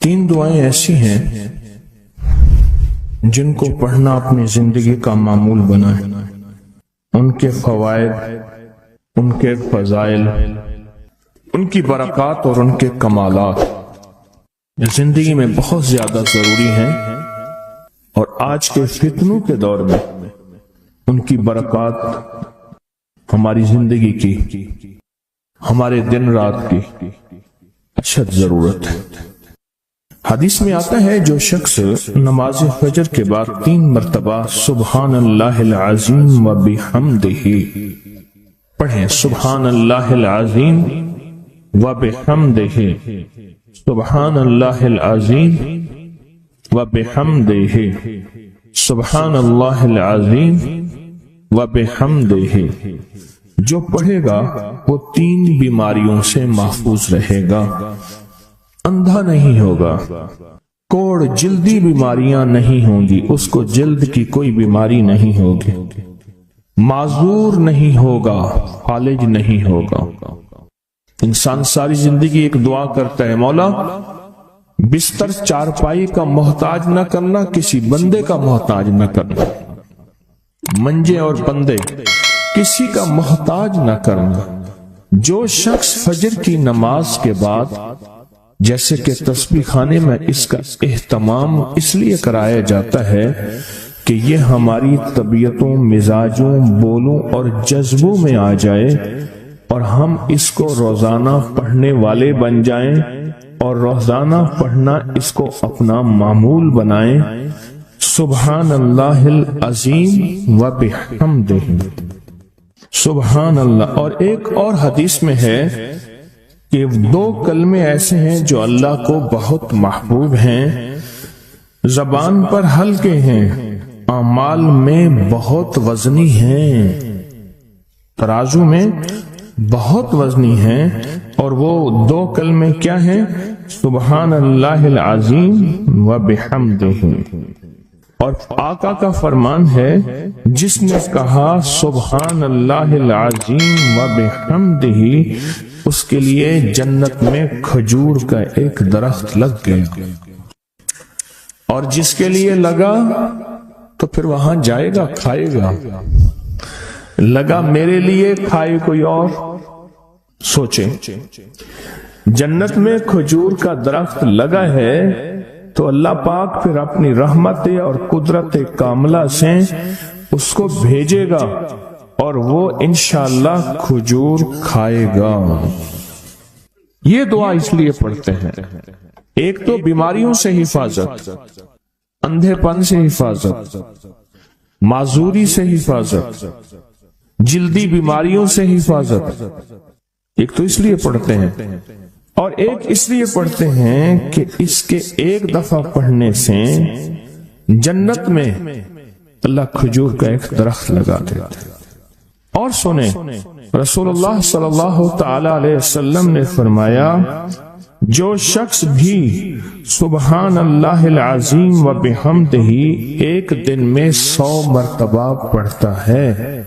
تین دعائیں ایسی ہیں جن کو پڑھنا اپنی زندگی کا معمول بنائے، ان کے فوائد، ان کے فضائل، ان کی برکات اور ان کے کمالات زندگی میں بہت زیادہ ضروری ہیں، اور آج کے فتنوں کے دور میں ان کی برکات ہماری زندگی کی، ہمارے دن رات کی اشد ضرورت ہے۔ حدیث میں آتا ہے جو شخص نماز فجر کے بعد 3 مرتبہ سبحان اللہ العظیم و بحمدہ پڑھیں، سبحان اللہ العظیم و بحمدہ، سبحان اللہ العظیم و بحمدہ، سبحان اللہ العظیم و بحمدہ، جو پڑھے گا وہ 3 بیماریوں سے محفوظ رہے گا، اندھا نہیں ہوگا، کوڑ جلدی بیماریاں نہیں ہوں گی، اس کو جلد کی کوئی بیماری نہیں ہوگی، معذور نہیں ہوگا، فالج نہیں ہوگا۔ انسان ساری زندگی ایک دعا کرتا ہے، مولا بستر چارپائی کا محتاج نہ کرنا، کسی بندے کا محتاج نہ کرنا، منجے اور بندے کسی کا محتاج نہ کرنا۔ جو شخص فجر کی نماز کے بعد، جیسے کہ تسبیح خانے میں اس کا اہتمام اس لیے کرایا جاتا ہے کہ یہ ہماری طبیعتوں، مزاجوں، بولوں اور جذبوں میں آ جائے اور ہم اس کو روزانہ پڑھنے والے بن جائیں اور روزانہ پڑھنا اس کو اپنا معمول بنائیں، سبحان اللہ العظیم و بحمدہ، سبحان اللہ۔ اور ایک اور حدیث میں ہے کہ 2 کلمے ایسے ہیں جو اللہ کو بہت محبوب ہیں، زبان پر ہلکے ہیں، اعمال میں بہت وزنی ہیں، ترازو میں بہت وزنی ہیں، اور وہ 2 کلمے کیا ہیں؟ سبحان اللہ العظیم و بحمدہ۔ اور آقا کا فرمان ہے، جس نے کہا سبحان اللہ العظیم و بحمدہ، اس کے لیے جنت میں کھجور کا ایک درخت لگ گیا، اور جس کے لیے لگا تو پھر وہاں جائے گا، کھائے گا۔ لگا میرے لیے، کھائے کوئی اور۔ سوچیں، جنت میں کھجور کا درخت لگا ہے تو اللہ پاک پھر اپنی رحمت اور قدرت کاملہ سے اس کو بھیجے گا اور وہ انشاءاللہ کھجور کھائے گا۔ یہ دعا اس لیے پڑھتے ہیں، ایک تو بیماریوں سے حفاظت، اندھے پن سے حفاظت، معذوری سے حفاظت، جلدی بیماریوں سے حفاظت۔ ایک تو اس لیے پڑھتے ہیں، اور ایک اس لیے پڑھتے ہیں کہ اس کے ایک دفعہ پڑھنے سے جنت میں اللہ کھجور کا ایک درخت لگا دیتا ہے۔ اور سنیں، رسول اللہ صلی اللہ تعالی علیہ وسلم نے فرمایا، جو شخص بھی سبحان اللہ العظیم و بحمدہ ایک دن میں 100 مرتبہ پڑھتا ہے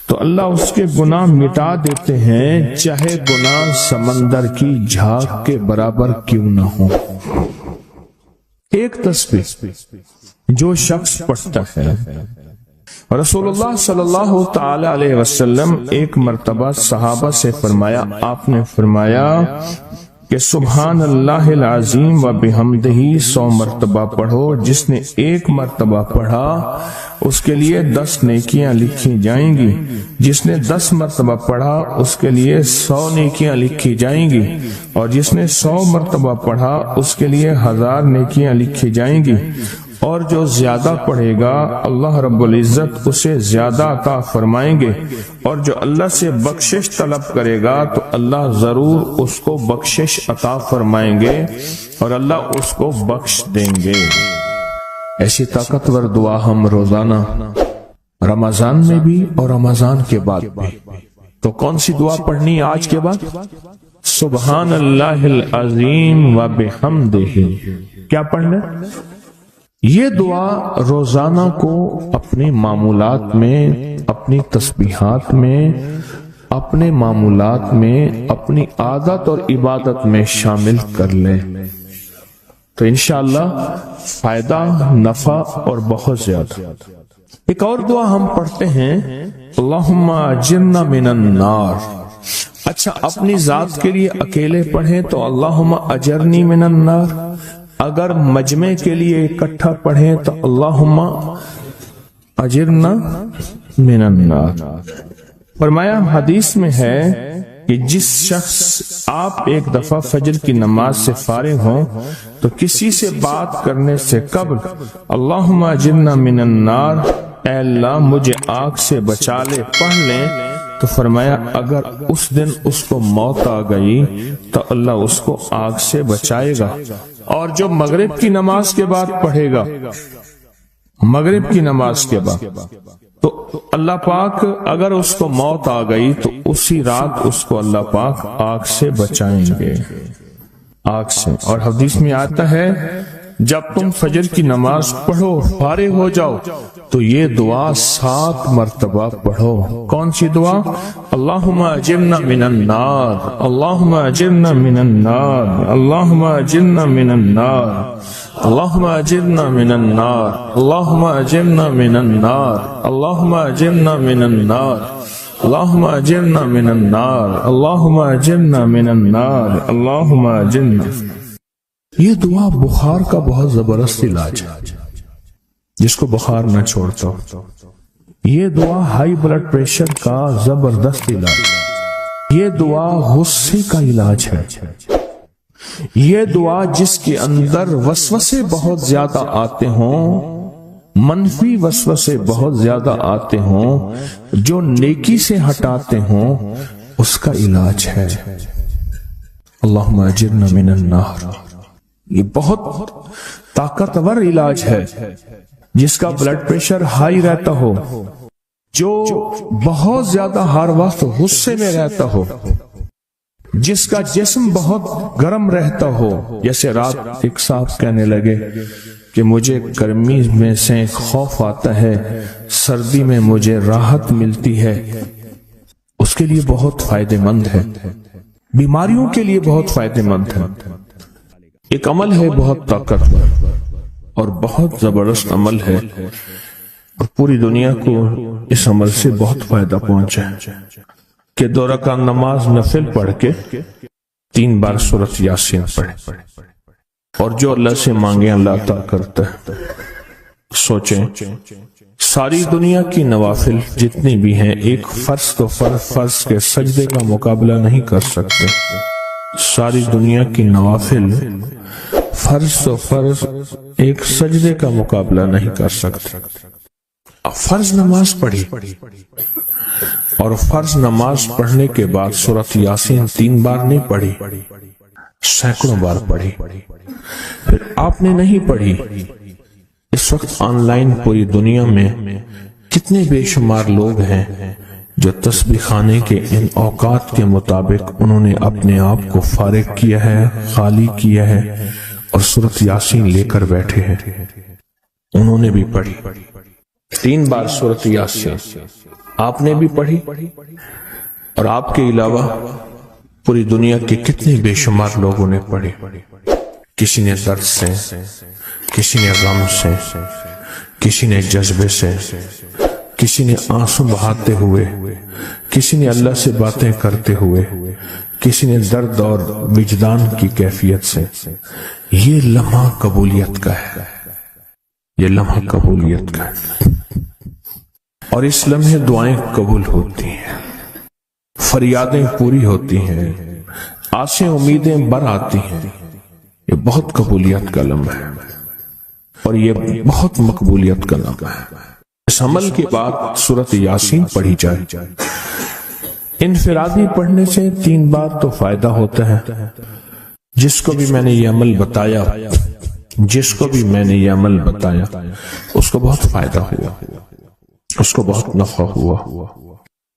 تو اللہ اس کے گناہ مٹا دیتے ہیں، چاہے گناہ سمندر کی جھاگ کے برابر کیوں نہ ہو۔ ایک تسبیح جو شخص پڑھتا ہے، رسول اللہ صلی اللہ تعالی علیہ وسلم ایک مرتبہ صحابہ سے فرمایا، آپ نے فرمایا کہ سبحان اللہ العظیم و بحمدہ 100 مرتبہ پڑھو، جس نے 1 مرتبہ پڑھا اس کے لیے 10 نیکیاں لکھی جائیں گی، جس نے 10 مرتبہ پڑھا اس کے لیے 100 نیکیاں لکھی جائیں گی، اور جس نے 100 مرتبہ پڑھا اس کے لیے 1000 نیکیاں لکھی جائیں گی، اور جو زیادہ پڑھے گا اللہ رب العزت اسے زیادہ عطا فرمائیں گے، اور جو اللہ سے بخشش طلب کرے گا تو اللہ ضرور اس کو بخشش عطا فرمائیں گے اور اللہ اس کو بخش دیں گے۔ ایسی طاقتور دعا ہم روزانہ رمضان میں بھی اور رمضان کے بعد بھی۔ تو کون سی دعا پڑھنی ہے آج کے بعد؟ سبحان اللہ العظیم و بحمدہ۔ کیا پڑھنا؟ یہ دعا روزانہ کو اپنے معمولات میں، اپنی تسبیحات میں، اپنے معمولات میں، اپنی عادت اور عبادت میں شامل کر لیں۔ تو انشاءاللہ فائدہ، نفع اور بہت زیادہ۔ ایک اور دعا ہم پڑھتے ہیں، اللہم اجرنا من النار۔ اچھا، اپنی ذات کے لیے اکیلے پڑھیں تو اللہم اجرنی من النار، اگر مجمع کے لیے اکٹھا پڑھیں تو اللہم اجرنا من النار۔ فرمایا حدیث میں ہے کہ جس شخص آپ ایک دفعہ فجر کی نماز سے فارغ ہوں تو کسی سے بات کرنے سے قبل اللہم اجرنا من النار، اے اللہ مجھے آگ سے بچا لے، پڑھ لیں، تو فرمایا اگر اس دن اس کو موت آ گئی تو اللہ اس کو آگ سے بچائے گا۔ اور جو مغرب کی نماز کے بعد پڑھے گا، مغرب کی نماز کے بعد، تو اللہ پاک اگر اس کو موت آ گئی تو اسی رات اس کو اللہ پاک آگ سے بچائیں گے، آگ سے۔ اور حدیث میں آتا ہے جب تم فجر کی نماز پڑھو، فارغ ہو جاؤ، تو یہ دعا 7 مرتبہ پڑھو۔ کون سی دعا؟ اللہم اجرنا من النار، اللہم اجرنا من النار، اللہم اجرنا من النار، اللہم اجرنا من النار، اللہم اجرنا من النار، اللہم اجرنا من النار، اللہم اجرنا من النار، اللہم اجرنا من النار، اللہم اجرنا۔ یہ دعا بخار کا بہت زبردست علاج ہے، جس کو بخار نہ چھوڑتا ہو۔ یہ دعا ہائی بلڈ پریشر کا زبردست علاج ہے۔ یہ دعا غصے کا علاج ہے۔ یہ دعا جس کے اندر وسوسے بہت زیادہ آتے ہوں، منفی وسوسے بہت زیادہ آتے ہوں، جو نیکی سے ہٹاتے ہوں، اس کا علاج ہے۔ اللہم اجرنا من النار، یہ بہت طاقتور علاج ہے۔ جس کا بلڈ پریشر ہائی رہتا ہو، جو بہت زیادہ ہر وقت غصے میں رہتا ہو، جس کا جسم بہت گرم رہتا ہو، جیسے رات ایک صاحب کہنے لگے کہ مجھے گرمی میں سے خوف آتا ہے، سردی میں مجھے راحت ملتی ہے، اس کے لیے بہت فائدہ مند ہے، بیماریوں کے لیے بہت فائدہ مند ہے۔ ایک عمل ہے بہت طاقتور اور بہت زبردست عمل ہے، اور پوری دنیا کو اس عمل سے بہت فائدہ پہنچا ہے کہ 2 رکعت نماز نفل پڑھ کے 3 بار سورۃ یاسین پڑھے، اور جو اللہ سے مانگے اللہ عطا کرتا ہے۔ سوچیں، ساری دنیا کی نوافل جتنی بھی ہیں، ایک فرض تو فرض کے سجدے کا مقابلہ نہیں کر سکتے۔ ساری دنیا کی نوافل فرض تو فرض ایک سجدے کا مقابلہ نہیں کر سکتے۔ فرض نماز پڑھی، اور فرض نماز پڑھنے کے بعد سورۃ یاسین 3 بار نہیں پڑھی، سینکڑوں بار پڑھی۔ پھر آپ نے نہیں پڑھی، اس وقت آن لائن پوری دنیا میں کتنے بے شمار لوگ ہیں جو تسبیح خانے کے ان اوقات کے مطابق انہوں نے اپنے آپ کو فارغ کیا ہے، خالی کیا ہے، اور سورۃ یاسین لے کر بیٹھے ہیں۔ انہوں نے بھی پڑھی 3 بار سورۃ یاسین، آپ نے بھی پڑھی، اور آپ کے علاوہ پوری دنیا کے کتنے بے شمار لوگوں نے پڑھی۔ کسی نے درد سے، کسی نے غم سے، کسی نے جذبے سے، کسی نے آنسو بہاتے ہوئے، کسی نے اللہ سے باتیں کرتے ہوئے، کسی نے درد اور وجدان کی کیفیت سے۔ یہ لمحہ قبولیت کا ہے، یہ لمحہ قبولیت کا ہے، اور اس لمحے دعائیں قبول ہوتی ہیں، فریادیں پوری ہوتی ہیں، آسیں امیدیں بر آتی ہیں۔ یہ بہت قبولیت کا لمحہ ہے، اور یہ بہت مقبولیت کا لمحہ ہے۔ اس عمل کے بعد سورۃ یاسین پڑھی جائے، انفرادی پڑھنے سے 3 بار تو فائدہ ہوتا ہے۔ جس کو بھی میں نے یہ عمل بتایا، جس کو بھی میں نے یہ عمل بتایا، اس کو بہت فائدہ ہوا، اس کو بہت نفع ہوا۔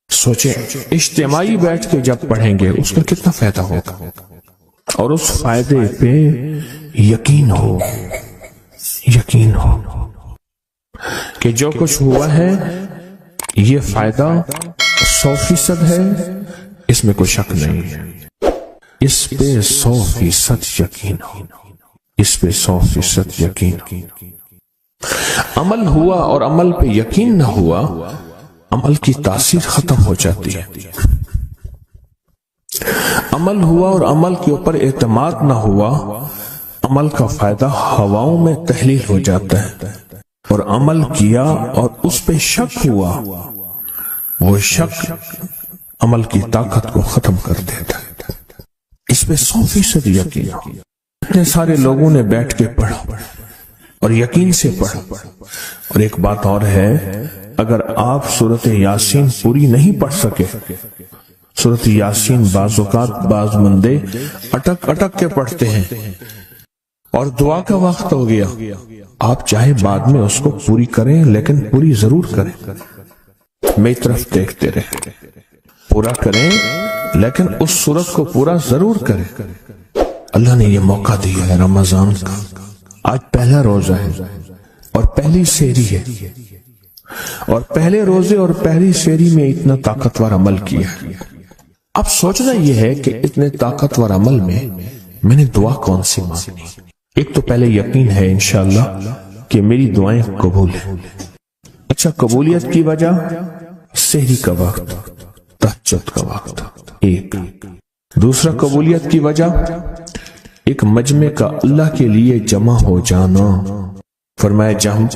سوچیں، اجتماعی بیٹھ کے جب پڑھیں گے اس کا کتنا فائدہ ہوگا، اور اس فائدے پہ یقین ہو، یقین ہو کہ جو کچھ ہوا ہے یہ فائدہ 100% ہے، اس میں کوئی شک نہیں ہے، اس پہ 100% یقین ہو۔ اس پہ 100% یقین ہو۔ عمل ہوا اور عمل پہ یقین نہ ہوا، عمل کی تاثیر ختم ہو جاتی ہے۔ عمل ہوا اور عمل کے اوپر اعتماد نہ ہوا، عمل کا فائدہ ہواؤں میں تحلیل ہو جاتا ہے، اور عمل کیا اور اس پہ شک ہوا، وہ شک عمل کی طاقت کو ختم کر دیتا ہے۔ اس پہ 100% یقین ہو۔ اتنے سارے لوگوں نے بیٹھ کے پڑھا اور یقین سے پڑھا۔ اور ایک بات اور ہے، اگر آپ سورۃ یاسین پوری نہیں پڑھ سکے، سورۃ یاسین بعض اوقات بعض بندے اٹک اٹک کے پڑھتے ہیں اور دعا کا وقت ہو گیا، آپ چاہے بعد میں اس کو پوری کریں لیکن پوری ضرور کریں، میری طرف دیکھتے رہیں، پورا کریں لیکن اس سورت کو پورا ضرور کریں۔ اللہ نے یہ موقع دیا ہے رمضان کا، آج پہلا روزہ ہے اور پہلی سحری ہے، اور پہلے روزے اور پہلی سحری میں اتنا طاقتور عمل کیا ہے۔ اب سوچنا یہ ہے کہ اتنے طاقتور عمل میں نے دعا کون سی مانگنی۔ ایک تو پہلے یقین ہے انشاءاللہ کہ میری دعائیں قبول ہیں۔ اچھا، قبولیت کی وجہ سحری کا وقت، تہجد کا وقت، ایک دوسرا قبولیت کی وجہ ایک مجمع کا اللہ کے لیے جمع ہو جانا۔ فرمایا جہاں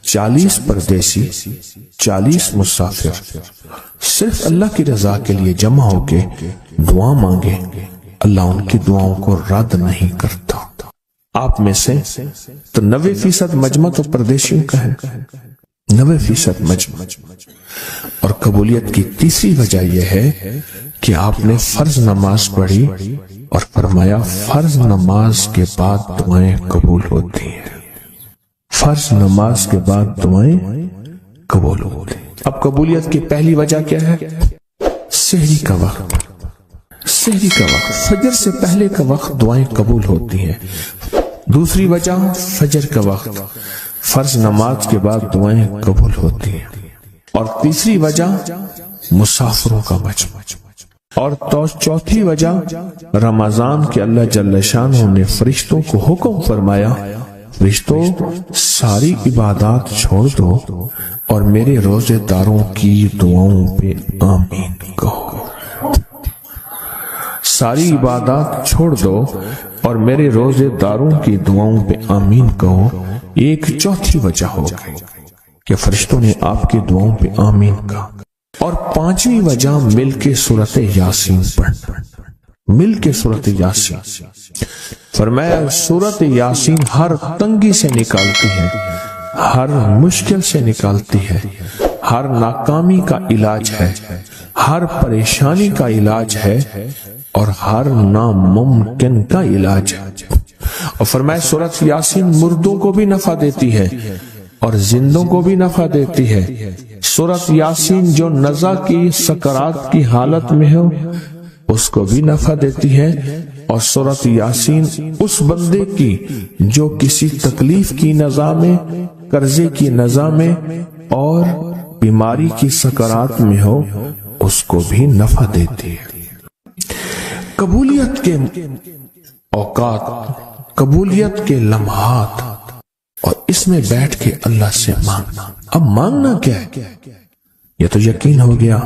40 پردیسی 40 مسافر صرف اللہ کی رضا کے لیے جمع ہو کے دعا مانگے، اللہ ان کی دعاؤں کو رد نہیں کرتا۔ آپ میں سے تو 90% مجمع تو پردیشیوں کا ہے، 90% مجمع۔ اور قبولیت کی تیسری وجہ یہ ہے کہ آپ نے فرض نماز پڑھی اور فرمایا فرض نماز کے بعد دعائیں قبول ہوتی ہیں، فرض نماز کے بعد دعائیں قبول ہوتی ہیں۔ اب قبولیت کی پہلی وجہ کیا ہے؟ سحری کا وقت، سحری کا وقت، فجر سے پہلے کا وقت دعائیں قبول ہوتی ہیں۔ دوسری وجہ فجر کا وقت، فرض نماز کے بعد دعائیں قبول ہوتی ہیں۔ اور تیسری وجہ مسافروں کا مجمع، اور چوتھی وجہ رمضان کے اللہ جل شانہ نے فرشتوں کو حکم فرمایا، فرشتوں ساری عبادات چھوڑ دو اور میرے روزے داروں کی دعاؤں پہ آمین کہو۔ ساری عبادات چھوڑ دو اور میرے روزے داروں کی دعاؤں پہ آمین کہو۔ ایک چوتھی وجہ ہو گئی کہ فرشتوں نے آپ کی دعاؤں پہ آمین کہا۔ اور پانچویں وجہ مل کے سورۃ یاسین پڑھنا، مل کے سورۃ یاسین۔ فرمایا سورۃ یاسین ہر تنگی سے نکالتی ہے، ہر مشکل سے نکالتی ہے، ہر ناکامی کا علاج ہے، ہر پریشانی کا علاج ہے، اور ہر ناممکن کا علاج ہے۔ اور فرمایا سورۃ یاسین مردوں کو بھی نفع دیتی ہے اور زندوں کو بھی نفع دیتی ہے۔ سورۃ یاسین جو نزع کی سکرات کی حالت میں ہو اس کو بھی نفع دیتی ہے، اور سورۃ یاسین اس بندے کی جو کسی تکلیف کی نزع میں، قرضے کی نزع میں اور بیماری کی سکرات میں ہو اس کو بھی نفع دیتی ہے۔ قبولیت کے اوقات، قبولیت کے لمحات، اور اس میں بیٹھ کے اللہ سے مانگنا۔ اب مانگنا کیا ہے؟ یہ تو یقین ہو گیا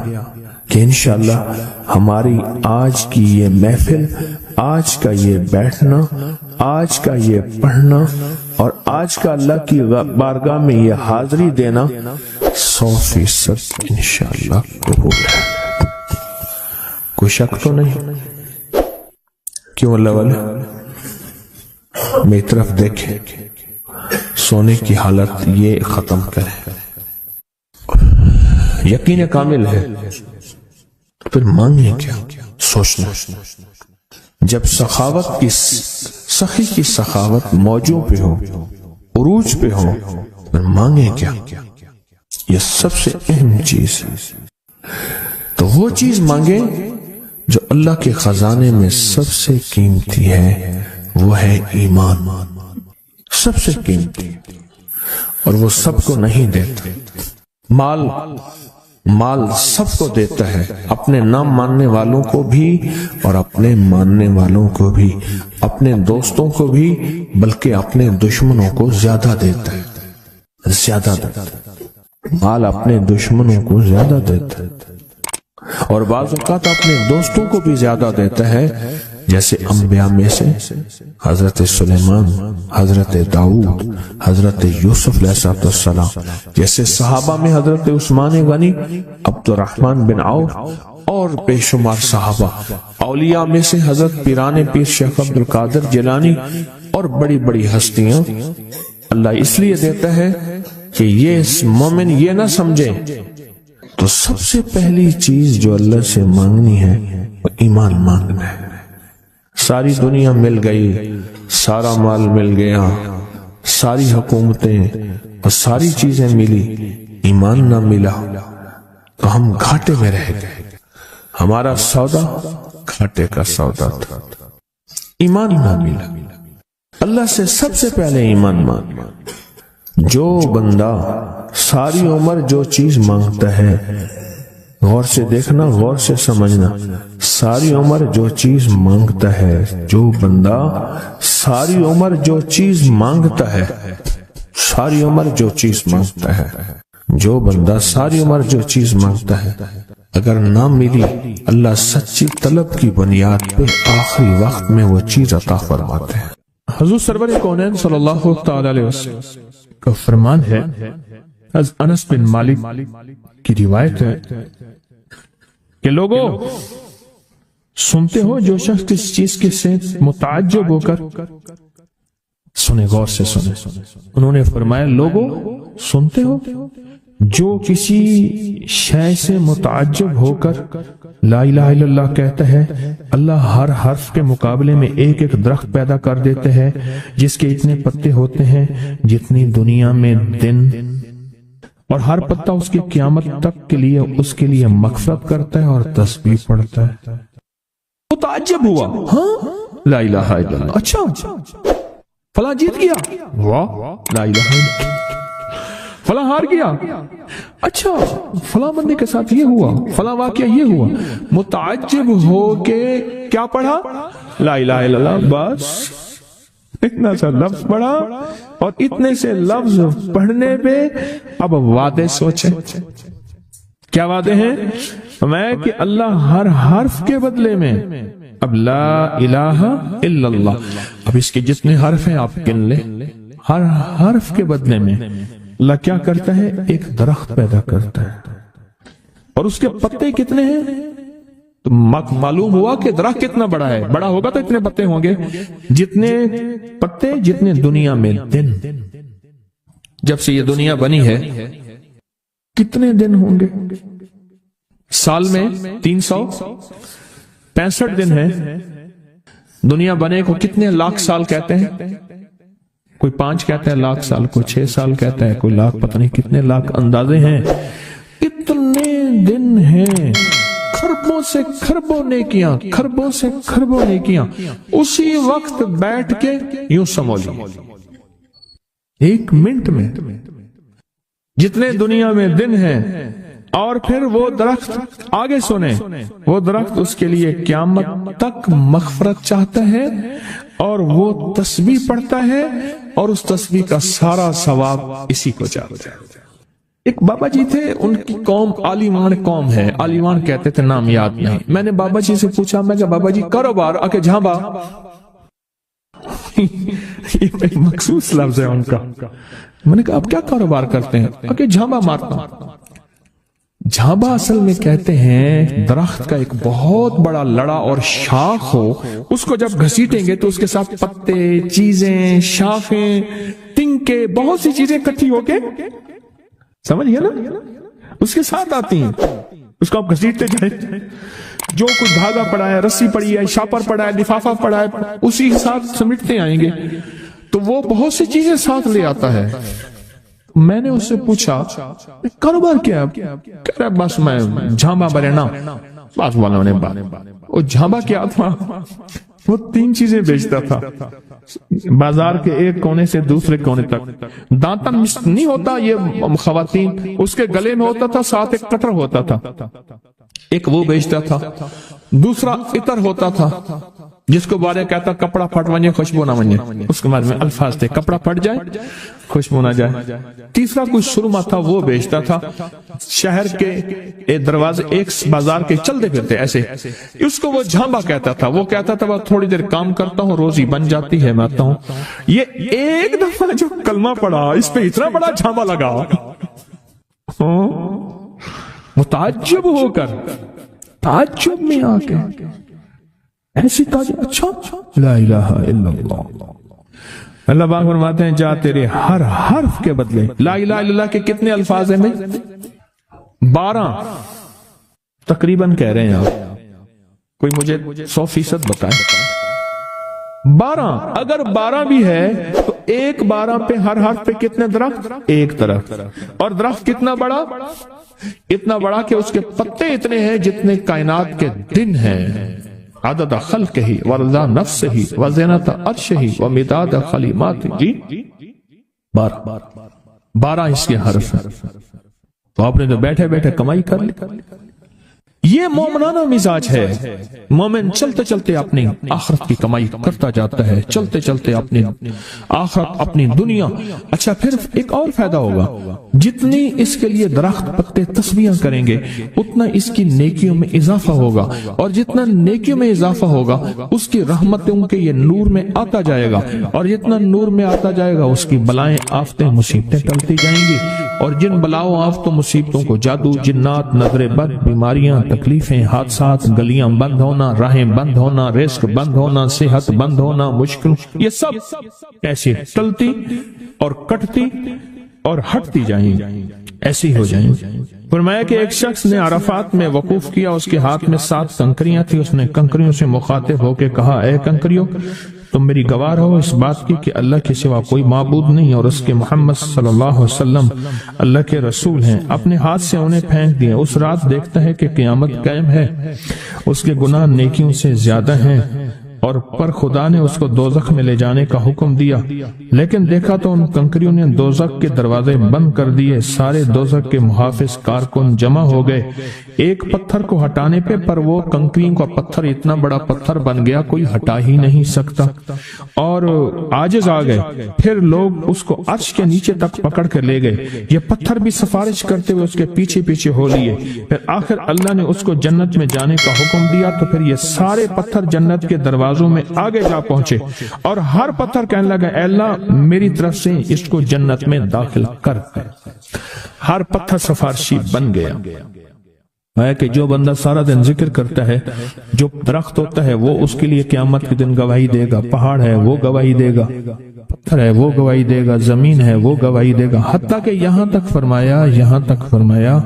کہ انشاءاللہ ہماری آج کی یہ محفل، آج کا یہ بیٹھنا، آج کا یہ پڑھنا اور آج کا اللہ کی بارگاہ میں یہ حاضری دینا 100% انشاءاللہ قبول ہے۔ کوئی شک تو نہیں؟ کیوں اللہ والے میری طرف دیکھیں، سونے کی حالت یہ ختم کریں، یقین کامل ہے، پھر مانگیں کیا؟ سوچنا۔ جب سخاوت کی سخی کی سخاوت موجوں پہ ہو، عروج پہ ہو، پھر مانگیں کیا؟ یہ سب سے اہم چیز ہے۔ تو وہ چیز مانگیں جو اللہ کے خزانے میں سب سے قیمتی ہے، وہ ہے ایمان، سب سے قیمتی، اور وہ سب کو نہیں دیتا۔ مال مال سب کو دیتا ہے، اپنے نہ ماننے والوں کو بھی اور اپنے ماننے والوں کو بھی، اپنے دوستوں کو بھی، بلکہ اپنے دشمنوں کو زیادہ دیتا ہے، زیادہ دیتا ہے۔ مال اپنے دشمنوں کو زیادہ دیتا ہے اور بعض اوقات اپنے دوستوں کو بھی زیادہ دیتا ہے، جیسے انبیاء میں سے حضرت سلیمان، حضرت داؤد، حضرت یوسف علیہ السلام، جیسے صحابہ میں حضرت عثمان غنی، عبد الرحمن بن عوف اور بے شمار صحابہ، اولیاء میں سے حضرت پیران پیر شیخ عبد القادر جیلانی اور بڑی بڑی ہستیاں۔ اللہ اس لیے دیتا ہے کہ یہ مومن یہ نہ سمجھے، تو سب سے پہلی چیز جو اللہ سے مانگنی ہے وہ ایمان مانگنا ہے۔ ساری دنیا مل گئی، سارا مال مل گیا، ساری حکومتیں اور ساری چیزیں ملی، ایمان نہ ملا تو ہم گھاٹے میں رہ گئے۔ ہمارا سودا گھاٹے کا سودا تھا، ایمان نہ ملا۔ اللہ سے سب سے پہلے ایمان مانگنا۔ جو بندہ ساری عمر جو چیز مانگتا ہے، غور سے دیکھنا، غور سے سمجھنا، ساری عمر جو چیز مانگتا ہے، جو بندہ ساری عمر جو چیز مانگتا ہے، ساری عمر جو چیز مانگتا ہے، جو بندہ ساری عمر جو چیز مانگتا ہے، اگر نہ ملی، اللہ سچی طلب کی بنیاد پہ آخری وقت میں وہ چیز عطا فرماتے ہیں۔ حضور سرور کونین صلی اللہ تعالی علیہ وسلم کا فرمان ہے، از انس بن مالک کی روایت ہے کہ لوگوں سنتے ہو، جو شخص کس چیز کے سے متعجب ہو کر سنے، غور سے سنے۔ انہوں نے فرمایا، لوگوں سنتے ہو، جو کسی شے سے متعجب ہو کر لا الہ الا اللہ کہتا ہے، اللہ ہر حرف کے مقابلے میں ایک ایک درخت پیدا کر دیتے ہیں جس کے اتنے پتے ہوتے ہیں جتنی دنیا میں دن، اور ہر پتا اس کی قیامت تک کے لیے اس کے لیے مغفرت کرتا ہے اور تسبیح پڑھتا ہے۔ متعجب ہوا، ہاں لا الہ الا اللہ، اچھا فلاں جیت گیا، واہ لا الہ الا اللہ، فلاں ہار گیا، اچھا فلاں بندے کے ساتھ یہ ہوا، فلاں واقعہ یہ ہوا۔ متعجب ہو کے کیا پڑھا؟ لا الہ الا اللہ، بس اتنا سا لفظ پڑھا، اور اتنے سے لفظ پڑھنے پہ اب وعدے سوچیں، کیا وعدے ہیں؟ میں کہ اللہ ہر حرف کے بدلے میں، اب لا الہ الا اللہ، اب اس کے جتنے حرف ہیں آپ گن لیں، ہر حرف کے بدلے میں اللہ کیا کرتا ہے؟ ایک درخت پیدا کرتا ہے، اور اس کے پتے کتنے ہیں؟ تو معلوم ہوا کہ درخت کتنا بڑا ہے، بڑا ہوگا تو اتنے پتے ہوں گے، جتنے پتے جتنے دنیا میں دن۔ جب سے یہ دنیا بنی ہے کتنے دن ہوں گے؟ سال میں 365 دن ہے۔ دنیا بنے کو کتنے لاکھ سال کہتے ہیں؟ کوئی 5 کہتا ہے لاکھ سال، کوئی 6 سال کہتا ہے، کوئی لاکھ، پتہ نہیں کتنے لاکھ اندازے ہیں۔ اتنے دن ہیں، خربوں سے خربوں نیکیاں، خربوں سے خربوں نیکیاں اسی وقت بیٹھ کے یوں سمجھ لی، 1 منٹ میں جتنے دنیا میں دن ہیں۔ اور پھر وہ درخت، آگے سنیں، وہ درخت اس کے لیے قیامت تک مغفرت چاہتا ہے، اور وہ تسبیح پڑھتا ہے، اور اس تسبیح کا سارا ثواب اسی کو جاتا ہے۔ ایک بابا جی تھے، ان کی قوم عالیمان قوم ہے، عالیمان کہتے تھے، نام یاد نہیں۔ میں نے بابا جی سے پوچھا، میں کہ بابا جی کاروبار؟ آکے جھانبا، یہ ایک مخصوص لفظ ہے ان کا۔ میں نے کہا آپ کیا کاروبار کرتے ہیں؟ آکے جھانبا مارتا ہوں۔ جھانبا اصل میں کہتے ہیں درخت کا ایک بہت بڑا لڑا اور شاخ ہو، اس کو جب گھسیٹیں گے تو اس کے ساتھ پتے، چیزیں، شاخیں، تنکے، بہت سی چیزیں اکٹھی ہو کے، سمجھ گیا نا، اس کے ساتھ آتی ہیں۔ اس کو آپ گھسیٹتے جائیں، جو کچھ دھاگا پڑا ہے، رسی پڑی ہے، شاپر پڑا ہے، لفافہ پڑا ہے، اسی کے ساتھ سمیٹتے آئیں گے، تو وہ بہت سی چیزیں ساتھ لے آتا ہے۔ میں نے اس سے پوچھا کاروبار کیا؟ کہہ رہا بس میں جھانبا برینا، بس والوں نے بات، وہ جھانبا کیا تھا؟ وہ 3 چیزیں بیچتا تھا۔ بازار کے ایک کونے سے دوسرے کونے تک. دانتن نہیں ہوتا یہ خواتین، اس کے گلے میں ہوتا تھا، ساتھ ایک قطر ہوتا تھا، ایک وہ بیچتا تھا. دوسرا عطر ہوتا تھا جس کو بارے کہتا کپڑا پھٹ ونجے خوشبو نہ ونجے، اس کے بعد میں الفاظ تھے کپڑا پھٹ جائے خوشبو نہ جائے. تیسرا کوئی سرما تھا وہ بیچتا تھا. شہر کے دروازے ایک بازار کے چلتے پھرتے ایسے، اس کو وہ جھامبا کہتا تھا. وہ کہتا تھا بس تھوڑی دیر کام کرتا ہوں روزی بن جاتی ہے، میں آتا ہوں. یہ ایک دفعہ جو کلمہ پڑا اس پہ اتنا بڑا جھامبا لگا، متعجب ہو کر تعجب میں آ کے ایسی تعجب، اچھا لا الہ الا اللہ. اللہ پاک فرماتے ہیں جا تیرے ہر حرف کے بدلے. لا الہ الا اللہ کے کتنے الفاظ ہیں میں؟ 12 تقریباً کہہ رہے ہیں آپ، کوئی مجھے 100% بتائے. 12 اگر 12 بھی ہے تو ایک 12 پہ ہر حرف پہ کتنے درخت؟ ایک درخت. اور درخت کتنا بڑا؟ اتنا بڑا کہ اس کے پتے اتنے ہیں جتنے کائنات کے دن ہیں. عدد خلقہ ورضا نفسہ وزینت عرشہ ومداد کلماتہ. جی 12 اس کے حرف ہیں. تو آپ نے تو بیٹھے بیٹھے کمائی کر لی. یہ مومنانہ مزاج ہے. مومن چلتے چلتے اپنی آخرت کی کمائی کرتا جاتا ہے، چلتے چلتے اپنی آخرت اپنی دنیا. اچھا پھر ایک اور فائدہ ہوگا، جتنی اس کے لیے درخت پتے تسبیحاں کریں گے اتنا اس کی نیکیوں میں اضافہ ہوگا، اور جتنا نیکیوں میں اضافہ ہوگا اس کی رحمتوں کے یہ نور میں آتا جائے گا، اور جتنا نور میں آتا جائے گا اس کی بلائیں آفتیں مصیبتیں ٹلتی جائیں گی. اور جن بلاؤں آفتوں مصیبتوں کو جادو جنات نظر بد بیماریاں تکلیفیں حادثات گلیاں بند ہونا راہیں بند ہونا رزق بند ہونا صحت بند ہونا مشکل یہ سب ایسی ٹلتی اور کٹتی اور ہٹتی جائیں ایسی ہو جائیں. فرمایا کہ ایک شخص نے عرفات میں وقوف کیا، اس کے ہاتھ میں 7 کنکریاں تھی. اس نے کنکریوں سے مخاطب ہو کے کہا اے کنکریوں تم میری گواہ ہو اس بات کی کہ اللہ کے سوا کوئی معبود نہیں اور اس کے محمد صلی اللہ علیہ وسلم اللہ کے رسول ہیں. اپنے ہاتھ سے انہیں پھینک دیا. اس رات دیکھتا ہے کہ قیامت قائم ہے، اس کے گناہ نیکیوں سے زیادہ ہیں، اور پر خدا نے اس کو دوزخ میں لے جانے کا حکم دیا. لیکن دیکھا تو ان کنکریوں نے دوزخ کے دروازے بند کر دیے. سارے دوزخ کے محافظ کارکن جمع ہو گئے ایک پتھر کو ہٹانے پہ، پر وہ کنکریوں کا پتھر اتنا بڑا پتھر بن گیا کوئی ہٹا ہی نہیں سکتا، اور عاجز آ گئے. پھر لوگ اس کو عرش کے نیچے تک پکڑ کر لے گئے. یہ پتھر بھی سفارش کرتے ہوئے اس کے پیچھے پیچھے ہو لیے. پھر آخر اللہ نے اس کو جنت میں جانے کا حکم دیا. تو پھر یہ سارے پتھر جنت کے دروازوں میں آگے جا پہنچے، اور ہر پتھر کہنے لگا اے اللہ میری طرف سے اس کو جنت میں داخل کر. ہر پتھر سفارشی بن گیا. ہے کہ جو بندہ سارا دن ذکر کرتا ہے، جو درخت ہوتا ہے وہ اس کے لیے قیامت کے دن گواہی دے گا، پہاڑ ہے وہ گواہی دے گا، پتھر ہے وہ گواہی دے گا، زمین ہے وہ گواہی دے گا. حتیٰ کہ یہاں تک فرمایا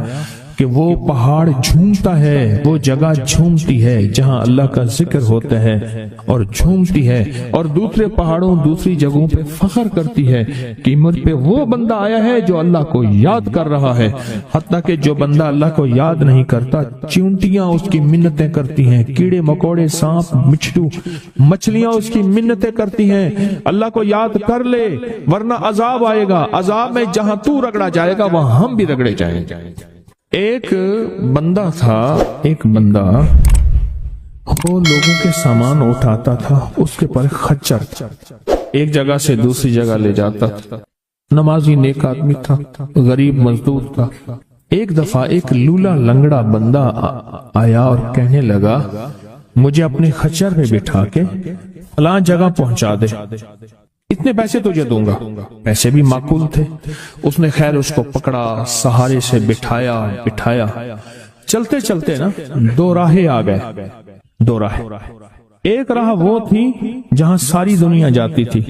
کہ وہ پہاڑ جھومتا ہے، وہ جگہ جھومتی ہے جہاں اللہ کا ذکر ہوتا ہے اور جھومتی ہے، اور دوسرے پہاڑوں دوسری جگہوں پہ فخر کرتی ہے کہ مجھ پہ وہ بندہ آیا ہے جو اللہ کو یاد کر رہا ہے. حتیٰ کہ جو بندہ اللہ کو یاد نہیں کرتا چیونٹیاں اس کی منتیں کرتی ہیں، کیڑے مکوڑے سانپ مچھلو مچھلیاں اس کی منتیں کرتی ہیں اللہ کو یاد کر لے ورنہ عذاب آئے گا. عذاب میں جہاں تو رگڑا جائے گا وہاں ہم بھی رگڑے جائیں گے. ایک بندہ وہ لوگوں کے سامان اٹھاتا تھا، اس کے پر خچر ایک جگہ سے دوسری جگہ لے جاتا تھا. نمازی نیک آدمی تھا، غریب مزدور تھا. ایک دفعہ ایک لولا لنگڑا بندہ آیا اور کہنے لگا مجھے اپنے خچر پہ بٹھا کے فلاں جگہ پہنچا دے، اتنے پیسے تجھے دوں گا. پیسے بھی معقول تھے. اس نے خیر اس کو پکڑا، سہارے سے بٹھایا. چلتے چلتے نا 2 راہیں آ گئے. 2 راہیں، ایک راہ وہ تھی جہاں ساری دنیا جاتی تھی،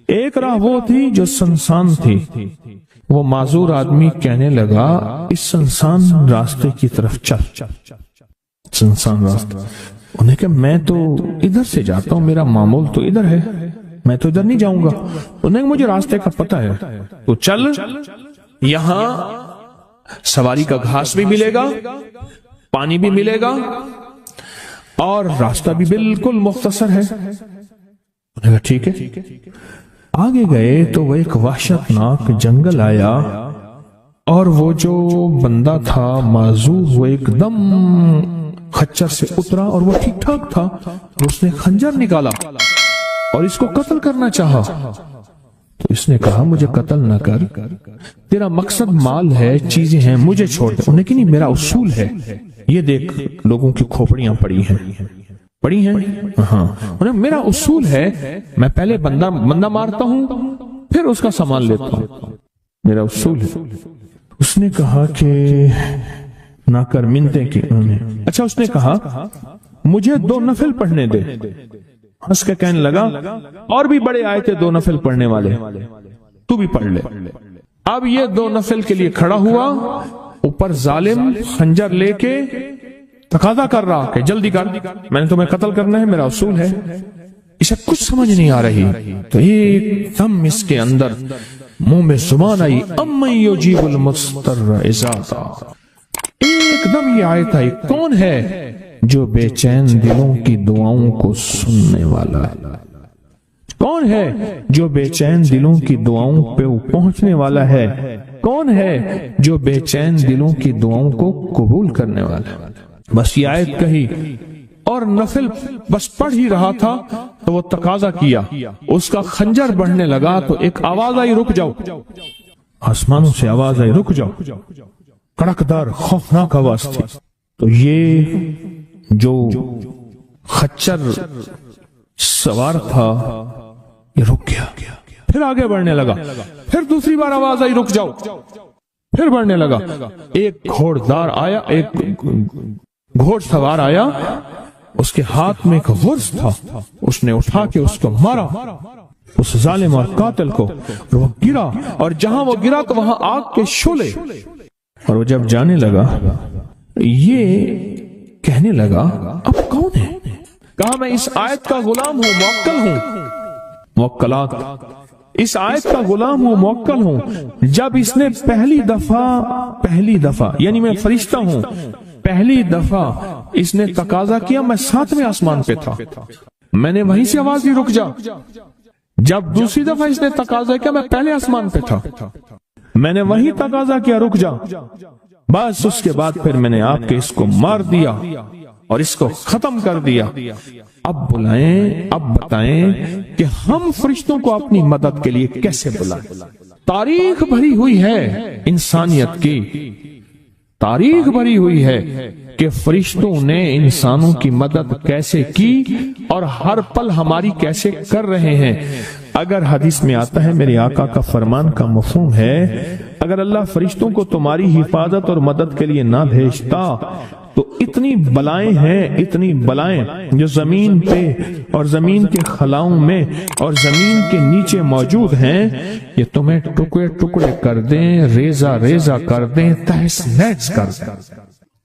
ایک راہ وہ تھی جو سنسان تھی. وہ معذور آدمی کہنے لگا اس سنسان راستے کی طرف چل. سنسان راستہ. انہیں کہ میں تو ادھر سے جاتا ہوں، میرا معمول تو ادھر ہے، میں تو ادھر نہیں جاؤں گا. انہیں کہ مجھے راستے کا پتہ ہے، تو چل، یہاں سواری کا گھاس بھی ملے گا، پانی بھی ملے گا، اور راستہ بھی بالکل مختصر ہے. انہوں نے کہا ٹھیک ہے۔ آگے گئے تو وہ ایک وحشتناک جنگل آیا، اور وہ جو بندہ تھا معذور وہ ایک دم خچر سے اترا اور وہ ٹھیک ٹھاک تھا، اس نے خنجر نکالا اور اس کو قتل کرنا چاہا۔ تو اس نے کہا مجھے قتل نہ کر، تیرا مقصد مال ہے، چیزیں ہیں، مجھے چھوڑ دے۔ انہوں نے کہا نہیں، میرا اصول ہے، یہ دیکھ لوگوں کی کھوپڑیاں پڑی ہیں ہاں، میرا اصول ہے میں پہلے بندہ مارتا ہوں پھر اس کا سامان لیتا ہوں، میرا اصول ہے۔ اس نے کہا کہ نہ کر منتیں کی انہوں نے۔ اچھا اس نے کہا مجھے 2 نفل پڑھنے دے۔ ہنس کے کہنے لگا اور بھی بڑے آئے تھے 2 نفل پڑھنے والے، تو بھی پڑھ لے۔ اب یہ 2 نفل کے لیے کھڑا ہوا، اوپر ظالم خنجر لے کے تقاضا کر رہا کہ جلدی کر، میں نے تمہیں قتل کرنا ہے، میرا اصول ہے۔ اسے کچھ سمجھ نہیں آ رہی، تو ایک دم اس کے اندر منہ میں زبان آئی، امن یجیب المضطر اذا دعا۔ ایک دم یہ آیت آئی، کون ہے جو بے چین دلوں کی دعاؤں کو سننے والا ہے؟ کون ہے جو بے چین دلوں کی دعاؤں پہ پہنچنے والا ہے؟ کون ہے جو بے چین دلوں کی دعاؤں کو قبول کرنے والا ہے؟ بس یہ آیت کہی اور نفل بس پڑھ ہی رہا تھا تو وہ تقاضا کیا، اس کا خنجر بڑھنے لگا تو ایک آواز آئی رک جاؤ، آسمانوں سے آواز آئی رک جاؤ، کڑکدار خوفناک آواز تھی۔ تو یہ جو خچر سوار تھا یہ رک گیا، پھر آگے بڑھنے لگا، پھر دوسری بار آواز آئی رک جاؤ، پھر بڑھنے لگا۔ ایک گھوڑدار آیا، ایک گھوڑ سوار آیا، اس کے ہاتھ میں ایک غرض تھا، اس نے اٹھا کے اس کو مارا، اس ظالم اور قاتل کو، اور وہ گرا، اور جہاں وہ گرا تو وہاں آگ کے شعلے۔ اور وہ جب جانے لگا یہ کہنے لگا اب کون ہے؟ کہا میں اس آیت کا غلام ہوں، موکل ہوں، موکلات، اس آیت کا غلام ہوں، موکل ہوں۔ جب اس نے پہلی دفعہ یعنی میں فرشتہ ہوں، پہلی دفعہ اس نے تقاضا کیا، میں 7ویں آسمان پہ تھا، میں نے وہیں سے آواز دی رک جا۔ جب دوسری دفعہ اس نے تقاضا کیا، میں پہلے آسمان پہ تھا، میں نے وہیں تقاضا کیا رک جا۔ بس اس کے بعد پھر میں نے آپ کے اس کو مار دیا اور اس کو ختم کر دیا۔ اب بتائیں کہ ہم فرشتوں کو اپنی مدد کے لیے کیسے بلائیں؟ تاریخ بھری ہوئی ہے انسانیت کی، تاریخ بھری ہوئی ہے کہ فرشتوں نے انسانوں کی مدد کیسے کی اور ہر پل ہماری کیسے کر رہے ہیں۔ اگر حدیث میں آتا ہے، میرے آقا کا فرمان کا مفہوم ہے، اگر اللہ فرشتوں کو تمہاری حفاظت اور مدد کے لیے نہ بھیجتا تو اتنی بلائیں ہیں، اتنی بلائیں جو زمین پہ اور زمین کے خلاؤں میں اور زمین کے نیچے موجود ہیں، یہ تمہیں ٹکڑے ٹکڑے کر دیں، ریزہ ریزہ کر دیں، تہس نہس کر دیں۔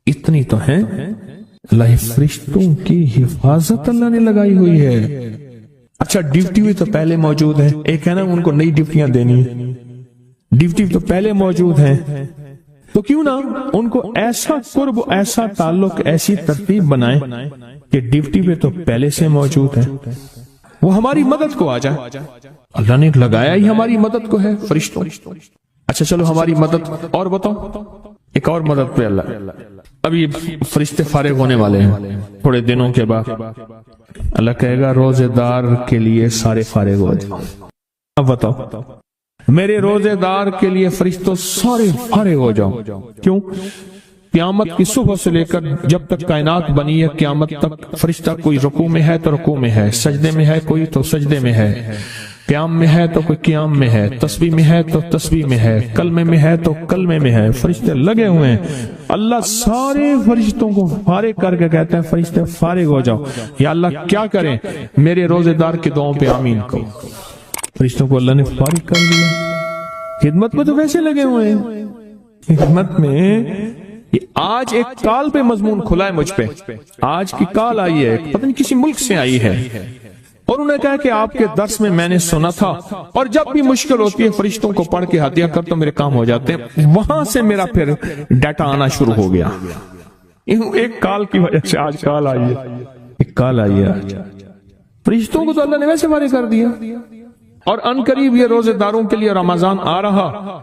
اتنی تو ہیں، اللہ فرشتوں کی حفاظت اللہ نے لگائی ہوئی ہے۔ اچھا ڈیوٹی بھی تو پہلے موجود ہے، ایک ہے نا ان کو نئی ڈیوٹیاں دینی، ڈیوٹی تو پہلے موجود ہیں، تو کیوں نہ ان کو ایسا قرب، ایسا تعلق، ایسی ترتیب بنائیں کہ ڈیوٹی پہ تو پہلے سے موجود ہے، وہ ہماری مدد کو آ جائے۔ اللہ نے لگایا ہی ہماری مدد کو ہے فرشتوں۔ اچھا چلو ہماری مدد اور بتاؤ، ایک اور مدد پہ اللہ، اب یہ فرشتے فارغ ہونے والے ہیں تھوڑے دنوں کے بعد، اللہ کہے گا روزے دار کے لیے سارے فارغ ہو جاؤ۔ اب بتاؤ میرے روزے دار کے لیے فرشتوں سارے فارغ ہو جاؤ، کیوں؟ قیامت کی صبح سے لے کر جب تک کائنات بنی ہے قیامت تک فرشتہ کوئی رکوع میں ہے تو رکوع میں ہے، سجدے میں ہے کوئی تو سجدے میں ہے، قیام میں ہے تو کوئی قیام میں ہے، تسبیح میں ہے تو تسبیح میں ہے، کلمے میں ہے تو کلمے میں ہے، فرشتے لگے ہوئے ہیں۔ اللہ سارے فرشتوں کو فارغ کر کے کہتے ہیں فرشتے فارغ ہو جاؤ۔ یا اللہ کیا کریں؟ میرے روزے دار کی دعاؤں پہ آمین کہو۔ فرشتوں کو اللہ نے فارغ کر دیا، خدمت میں تو ویسے لگے ہوئے ہیں، خدمت میں۔ آج ایک کال پہ مضمون کھلا ہے مجھ پہ، آج کی کال آئی ہے، پتہ نہیں کسی ملک سے آئی ہے، اور انہوں نے کہا کہ آپ کے درس میں میں نے سنا تھا، اور جب بھی مشکل ہوتی ہے فرشتوں کو پڑھ کے ہدیہ کر تو میرے کام ہو جاتے ہیں۔ وہاں سے میرا پھر ڈیٹا آنا شروع ہو گیا، ایک کال کی وجہ سے آج کال آئی ہے، ایک کال آئی ہے۔ فرشتوں کو تو اللہ نے ویسے فارغ کر دیا، اور ان قریب یہ روزے داروں کے لیے رمضان آ رہا،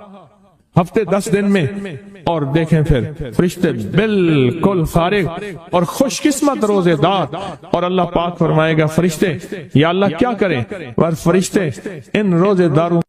ہفتے 10 دن میں، اور دیکھیں پھر فرشتے بالکل فارغ اور خوش قسمت روزے دار، اور اللہ پاک فرمائے گا فرشتے یا اللہ کیا کریں، اور فرشتے ان روزے داروں